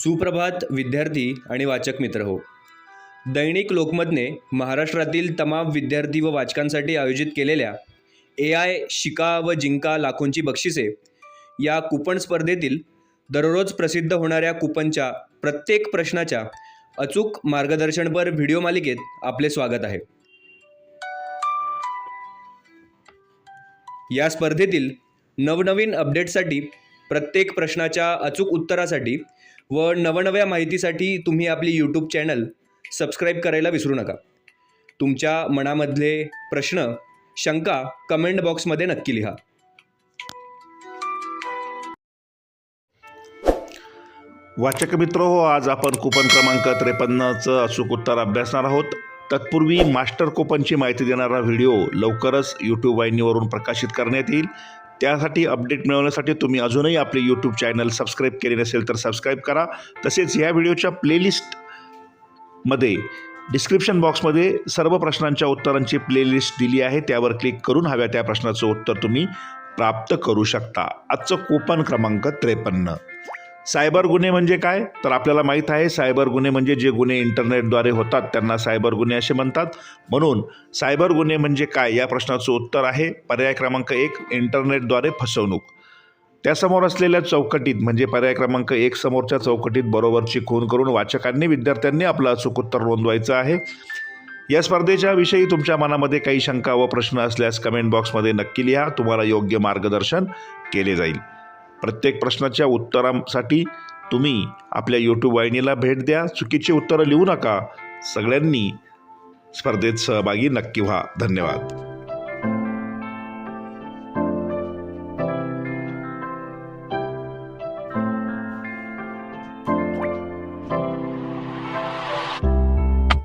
सुप्रभात विद्यार्थी आणि वाचक मित्र हो. दैनिक लोकमतने महाराष्ट्रातील तमाम विद्यार्थी व वाचकांसाठी आयोजित केलेल्या AI शिका व जिंका लाखोंची बक्षिसे या कूपन स्पर्धेतील दररोज प्रसिद्ध होणाऱ्या कूपनच्या प्रत्येक प्रश्नाच्या अचूक मार्गदर्शनपर व्हिडिओ मालिकेत आपले स्वागत आहे. या स्पर्धेतील नवनवीन अपडेट्ससाठी, प्रत्येक प्रश्नाच्या अचूक उत्तरासाठी व नवनव्या माहितीसाठी तुम्ही आपली यूट्यूब चॅनल सबस्क्राईब करायला विसरू नका. तुमच्या मनामधले प्रश्न, शंका कमेंट बॉक्समध्ये नक्की लिहा. वाचक मित्र हो, आज आपण कूपन क्रमांक 53चं अचूक उत्तर अभ्यासणार आहोत. तत्पूर्वी मास्टर कूपनची माहिती देणारा व्हिडिओ लवकरच यूट्यूब वाहिनीवरून प्रकाशित करण्यात येईल. त्यासाठी अपडेट मिळवण्यासाठी तुम्ही अजूनही आपले यूट्यूब चॅनल सबस्क्राईब केले नसेल तर सबस्क्राईब करा. तसेच या व्हिडिओच्या प्लेलिस्टमध्ये डिस्क्रिप्शन बॉक्समध्ये सर्व प्रश्नांच्या उत्तरांची प्लेलिस्ट दिली आहे. त्यावर क्लिक करून हव्या त्या प्रश्नाचं उत्तर तुम्ही प्राप्त करू शकता. आजचं कूपन क्रमांक 53. सायबर गुन्हे म्हणजे काय? तर आपल्याला माहीत आहे, सायबर गुन्हे म्हणजे जे गुन्हे इंटरनेटद्वारे होतात त्यांना सायबर गुन्हे असे म्हणतात. म्हणून सायबर गुन्हे म्हणजे काय या प्रश्नाचं उत्तर आहे पर्याय क्रमांक 1, इंटरनेटद्वारे फसवणूक. त्यासमोर असलेल्या चौकटीत म्हणजे पर्याय क्रमांक 1 समोरच्या चौकटीत बरोबरची खूण करून वाचकांनी, विद्यार्थ्यांनी आपलं अचूक उत्तर नोंदवायचं आहे. या स्पर्धेच्या विषयी तुमच्या मनामध्ये काही शंका व प्रश्न असल्यास कमेंट बॉक्समध्ये नक्की लिहा. तुम्हाला योग्य मार्गदर्शन केले जाईल. प्रत्येक प्रश्नाच्या उत्तरासाठी तुम्ही आपल्या यूट्यूब वाहिनीला भेट द्या. चुकीची उत्तरं लिहू नका. सगळ्यांनी स्पर्धेत सहभागी नक्की व्हा. धन्यवाद.